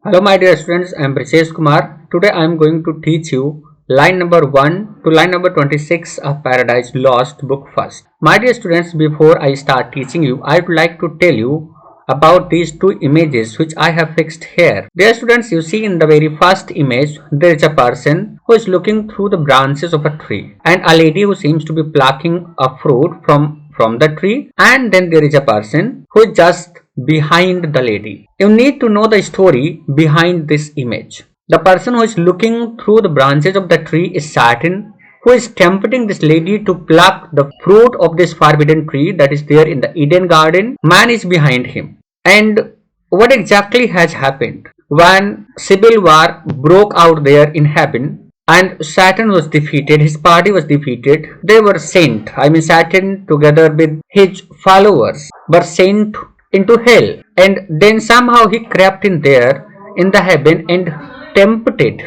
Hello my dear students, I am Brijesh Kumar. Today I am going to teach you line number 1 to line number 26 of Paradise Lost book first. My dear students, before I start teaching you, I would like to tell you about these two images which I have fixed here. Dear students, you see in the very first image, there is a person who is looking through the branches of a tree and a lady who seems to be plucking a fruit from the tree, and then there is a person who is just behind the lady. You need to know the story behind this image. The person who is looking through the branches of the tree is Saturn, who is tempting this lady to pluck the fruit of this forbidden tree that is there in the Eden garden. Man is behind him. And what exactly has happened? When civil war broke out there in heaven, and Saturn was defeated, his party was defeated, they were sent. Saturn together with his followers were sent into hell, and then somehow he crept in there in the heaven and tempted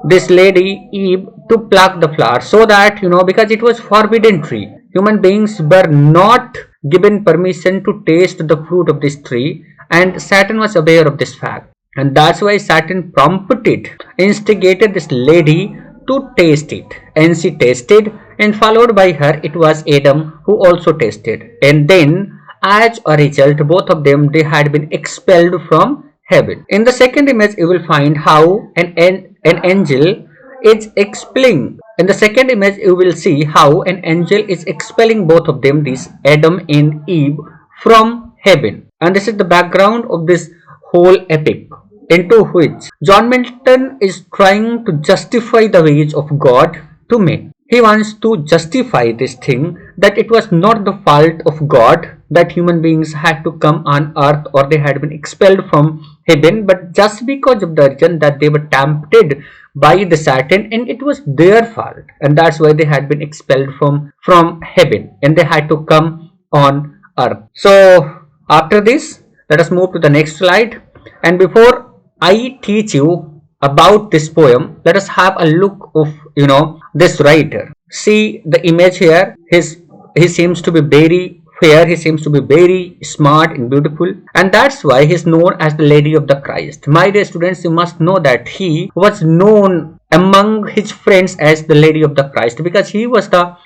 this lady Eve to pluck the flower, so that because it was forbidden tree, human beings were not given permission to taste the fruit of this tree, and Saturn was aware of this fact, and that's why Saturn instigated this lady to taste it, and she tasted, and followed by her it was Adam who also tasted, and then as a result both of them they had been expelled from heaven. In the second image you will find how an angel is expelling. In the second image you will see how an angel is expelling both of them, this Adam and Eve, from heaven. And this is the background of this whole epic, into which John Milton is trying to justify the ways of God to men. He wants to justify this thing, that it was not the fault of God that human beings had to come on earth or they had been expelled from heaven, but just because of the reason that they were tempted by the Saturn, and it was their fault, and that's why they had been expelled from heaven and they had to come on earth. So after this, let us move to the next slide. And before I teach you about this poem, let us have a look of this writer. See the image here. He seems to be very fair, he seems to be very smart and beautiful, and that's why he is known as the Lady of the Christ. My dear students, you must know that he was known among his friends as the Lady of the Christ, because he was the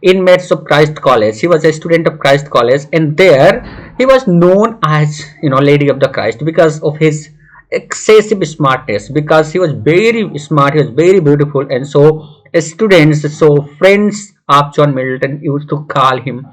inmates of Christ College. He was a student of Christ College, and there he was known as Lady of the Christ because of his excessive smartness, because he was very smart, he was very beautiful, and so friends of John Milton used to call him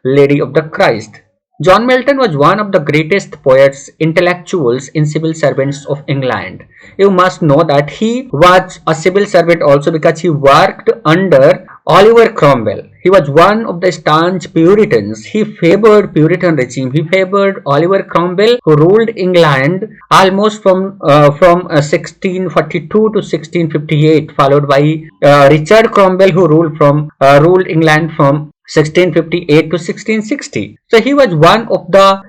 Lady of the Christ. John Milton was one of the greatest poets, intellectuals, and civil servants of England. You must know that he was a civil servant also, because he worked under Oliver Cromwell. He was one of the staunch Puritans. He favored Puritan regime. He favored Oliver Cromwell, who ruled England almost from 1642 to 1658, followed by Richard Cromwell, who ruled England from 1658 to 1660. So he was one of the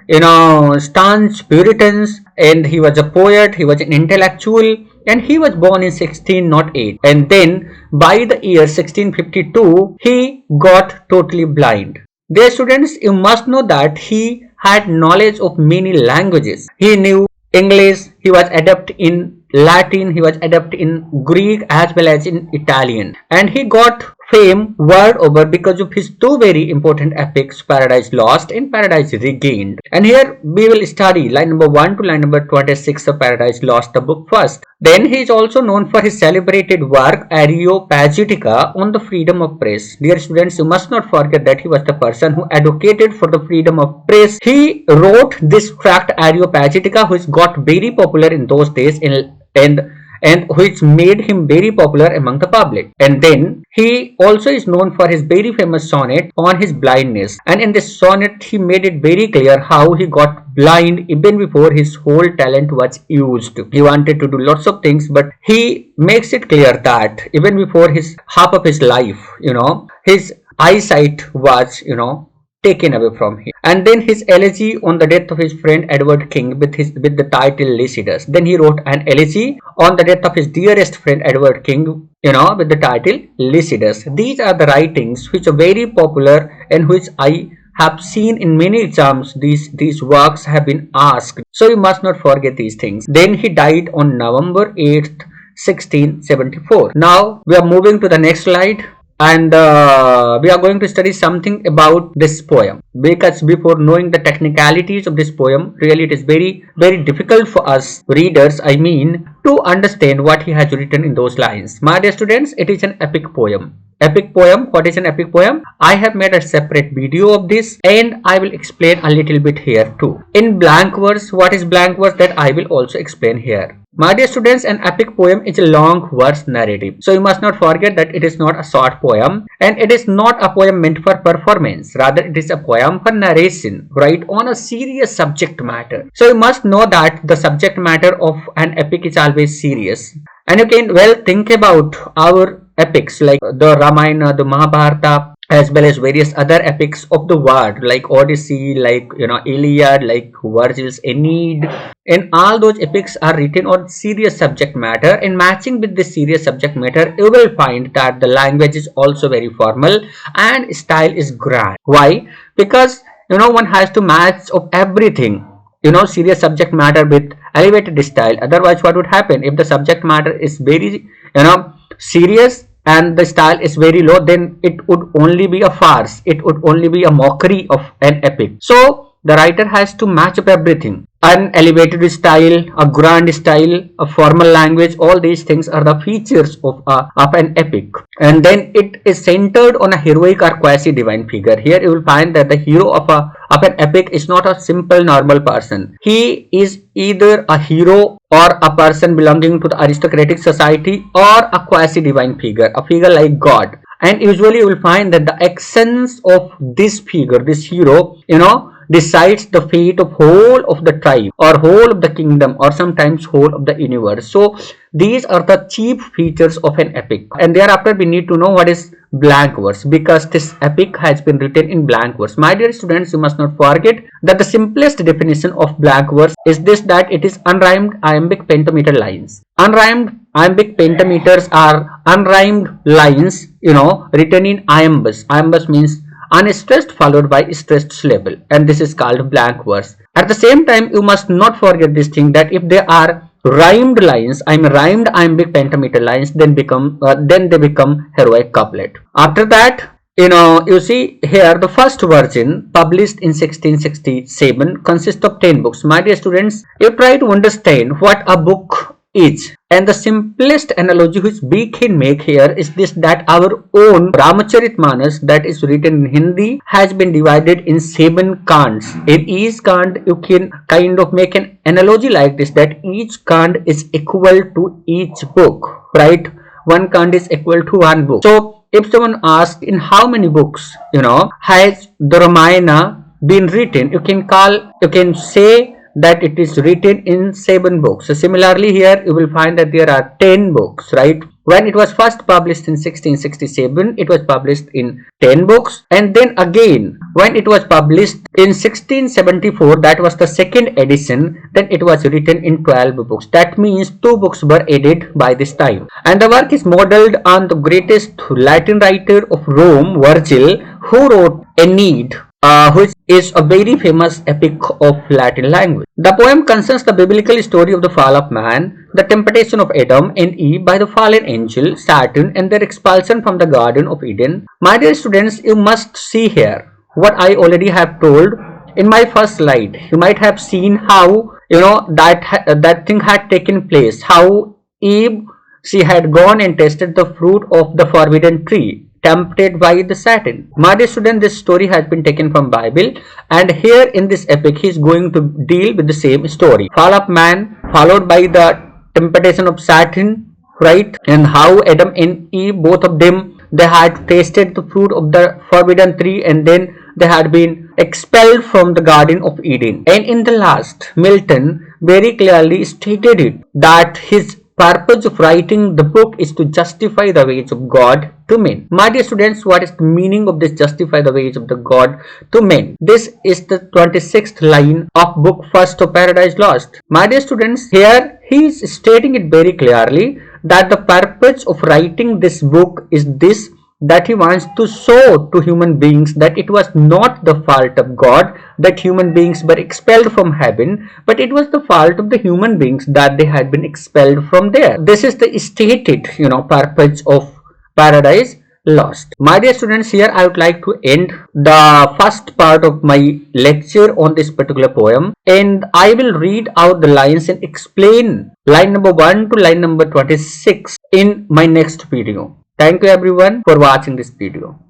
staunch Puritans, and he was a poet, he was an intellectual, and he was born in 1608, and then by the year 1652 he got totally blind. Dear students, you must know that he had knowledge of many languages. He knew English, he was adept in Latin, he was adept in Greek as well as in Italian, and he got fame world over because of his two very important epics, Paradise Lost and Paradise Regained. And here we will study line number 1 to line number 26 of Paradise Lost, the book first. Then he is also known for his celebrated work Areopagitica on the freedom of press. Dear students, you must not forget that he was the person who advocated for the freedom of press. He wrote this tract Areopagitica, which got very popular in those days and which made him very popular among the public. And then he also is known for his very famous sonnet on his blindness, and in this sonnet he made it very clear how he got blind even before his whole talent was used. He wanted to do lots of things, but he makes it clear that even before his half of his life, his eyesight was taken away from him. And then his elegy on the death of his friend Edward King with the title Lycidas. Then he wrote an elegy on the death of his dearest friend Edward King, with the title Lycidas. These are the writings which are very popular and which I have seen in many exams. These works have been asked, so you must not forget these things. Then he died on November 8th, 1674. Now we are moving to the next slide, and we are going to study something about this poem, because before knowing the technicalities of this poem, really it is very difficult for us readers, I mean, to understand what he has written in those lines. My dear students, it is an epic poem. Epic poem. What is an epic poem? I have made a separate video of this, and I will explain a little bit here too. In blank verse, what is blank verse? That I will also explain here. My dear students, an epic poem is a long verse narrative. So you must not forget that it is not a short poem, and it is not a poem meant for performance. Rather, it is a poem for narration, right, on a serious subject matter. So you must know that the subject matter of an epic is always serious. And you can well think about our epics like the Ramayana, the Mahabharata, as well as various other epics of the world like Odyssey, like Iliad, like Virgil's Aeneid. And all those epics are written on serious subject matter, and matching with this serious subject matter, you will find that the language is also very formal and style is grand. Why? Because one has to match of everything, serious subject matter with elevated style. Otherwise, what would happen if the subject matter is very serious and the style is very low? Then it would only be a farce, it would only be a mockery of an epic. So the writer has to match up everything: an elevated style, a grand style, a formal language. All these things are the features of an epic. And then it is centered on a heroic or quasi divine figure. Here you will find that the hero of an epic is not a simple normal person. He is either a hero or a person belonging to the aristocratic society, or a quasi divine figure, a figure like God. And usually you will find that the essence of this figure, this hero, decides the fate of whole of the tribe, or whole of the kingdom, or sometimes whole of the universe. So these are the chief features of an epic. And thereafter we need to know what is blank verse, because this epic has been written in blank verse. My dear students, you must not forget that the simplest definition of blank verse is this, that it is unrhymed iambic pentameter lines. Unrhymed iambic pentameters are unrhymed lines written in iambus. Iambus means unstressed followed by stressed syllable, and this is called blank verse. At the same time, you must not forget this thing, that if they are rhymed lines, rhymed iambic pentameter lines, then they become heroic couplet. After that, you see here the first version published in 1667 consists of 10 books. My dear students, you try to understand what a book is, and the simplest analogy which we can make here is this, that our own Ramacharitmanas, that is written in Hindi, has been divided in 7 kands. In each kand you can kind of make an analogy like this, that each kand is equal to each book, right? One kand is equal to one book. So if someone asks in how many books has the Ramayana been written, you can say that it is written in 7 books. So similarly here you will find that there are 10 books, right? When it was first published in 1667, it was published in 10 books, and then again when it was published in 1674, that was the second edition, then it was written in 12 books. That means 2 books were added by this time. And the work is modeled on the greatest Latin writer of Rome, Virgil, who wrote Aeneid, which is a very famous epic of Latin language. The poem concerns the biblical story of the fall of man, the temptation of Adam and Eve by the fallen angel Satan, and their expulsion from the Garden of Eden. My dear students, you must see here what I already have told in my first slide. You might have seen how that thing had taken place, how Eve, she had gone and tasted the fruit of the forbidden tree, tempted by the Satan. My dear student, this story has been taken from Bible, and here in this epic he is going to deal with the same story. Fall of man followed by the temptation of Satan, right? And how Adam and Eve, both of them, they had tasted the fruit of the forbidden tree, and then they had been expelled from the Garden of Eden. And in the last, Milton very clearly stated it, that his purpose of writing the book is to justify the ways of God to men. My dear students, what is the meaning of this justify the ways of the God to men? This is the 26th line of book first of Paradise Lost. My dear students, here he is stating it very clearly, that the purpose of writing this book is this, that he wants to show to human beings that it was not the fault of God that human beings were expelled from heaven, but it was the fault of the human beings that they had been expelled from there. This is the stated, purpose of Paradise Lost. My dear students, here I would like to end the first part of my lecture on this particular poem, and I will read out the lines and explain line number 1 to line number 26 in my next video. Thank you everyone for watching this video.